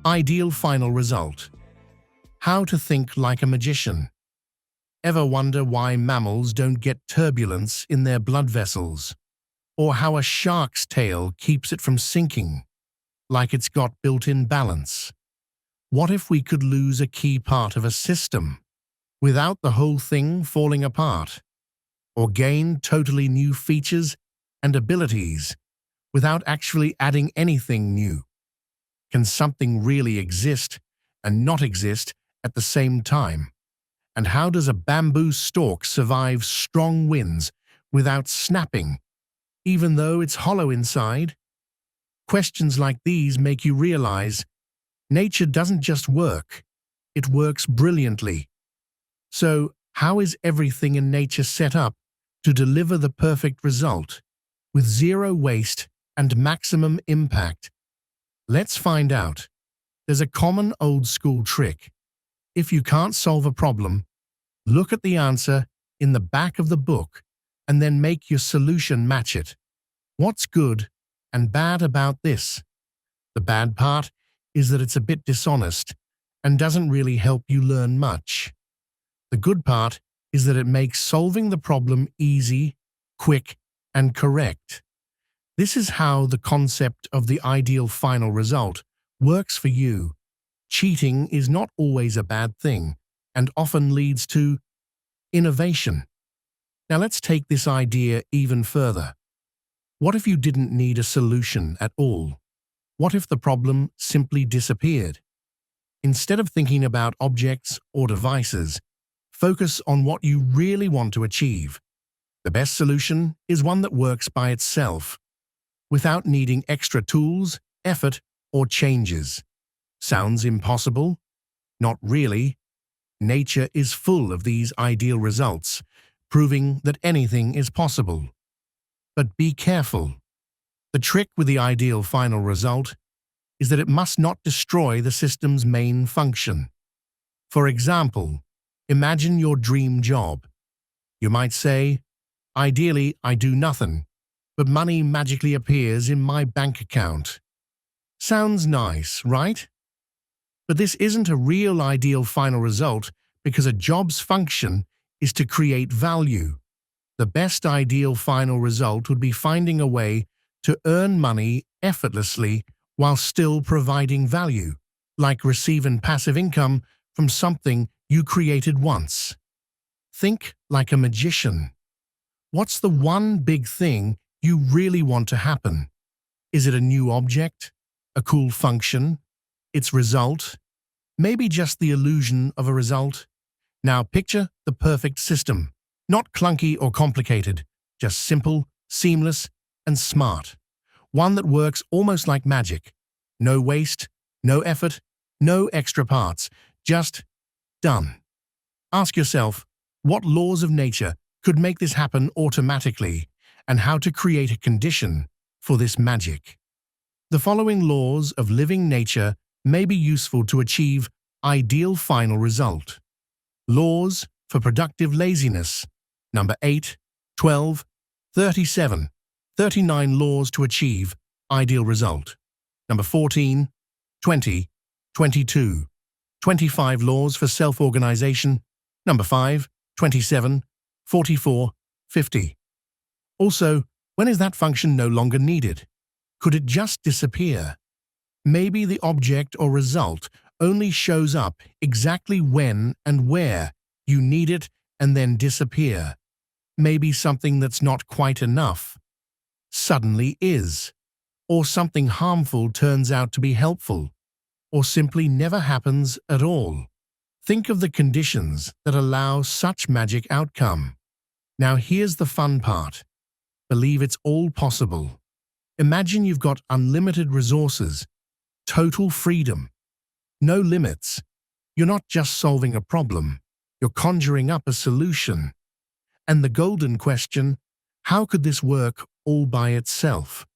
Ideal final result. How to think like a magician. Ever wonder why mammals don't get turbulence in their blood vessels? Or how a shark's tail keeps it from sinking, like it's got built-in balance? What if we could lose a key part of a system without the whole thing falling apart? Or gain totally new features and abilities without actually adding anything new? Can something really exist and not exist at the same time? And how does a bamboo stalk survive strong winds without snapping, even though it's hollow inside? Questions like these make you realize nature doesn't just work, it works brilliantly. So, how is everything in nature set up to deliver the perfect result, with zero waste and maximum impact? Let's find out. There's a common old-school trick. If you can't solve a problem, look at the answer in the back of the book and then make your solution match it. What's good and bad about this? The bad part is that it's a bit dishonest and doesn't really help you learn much. The good part is that it makes solving the problem easy, quick, and correct. This is how the concept of the ideal final result works for you. Cheating is not always a bad thing and often leads to innovation. Now let's take this idea even further. What if you didn't need a solution at all? What if the problem simply disappeared? Instead of thinking about objects or devices, focus on what you really want to achieve. The best solution is one that works by itself, without needing extra tools, effort, or changes. Sounds impossible? Not really. Nature is full of these ideal results, proving that anything is possible. But be careful. The trick with the ideal final result is that it must not destroy the system's main function. For example, imagine your dream job. You might say, ideally, I do nothing, but money magically appears in my bank account. Sounds nice, right? But this isn't a real ideal final result because a job's function is to create value. The best ideal final result would be finding a way to earn money effortlessly while still providing value, like receiving passive income from something you created once. Think like a magician. What's the one big thing you really want to happen? Is it a new object? A cool function? Its result? Maybe just the illusion of a result? Now picture the perfect system. Not clunky or complicated, just simple, seamless, and smart. One that works almost like magic. No waste, no effort, no extra parts, just done. Ask yourself, what laws of nature could make this happen automatically, and how to create a condition for this magic. The following laws of living nature may be useful to achieve ideal final result. Laws for productive laziness. Number 8, 12, 37, 39 laws to achieve ideal result. Number 14, 20, 22, 25 laws for self-organization. Number 5, 27, 44, 50. Also, when is that function no longer needed? Could it just disappear? Maybe the object or result only shows up exactly when and where you need it and then disappear. Maybe something that's not quite enough suddenly is, or something harmful turns out to be helpful, or simply never happens at all. Think of the conditions that allow such magic outcome. Now here's the fun part. Believe it's all possible. Imagine you've got unlimited resources, total freedom, no limits. You're not just solving a problem, you're conjuring up a solution. And the golden question, how could this work all by itself?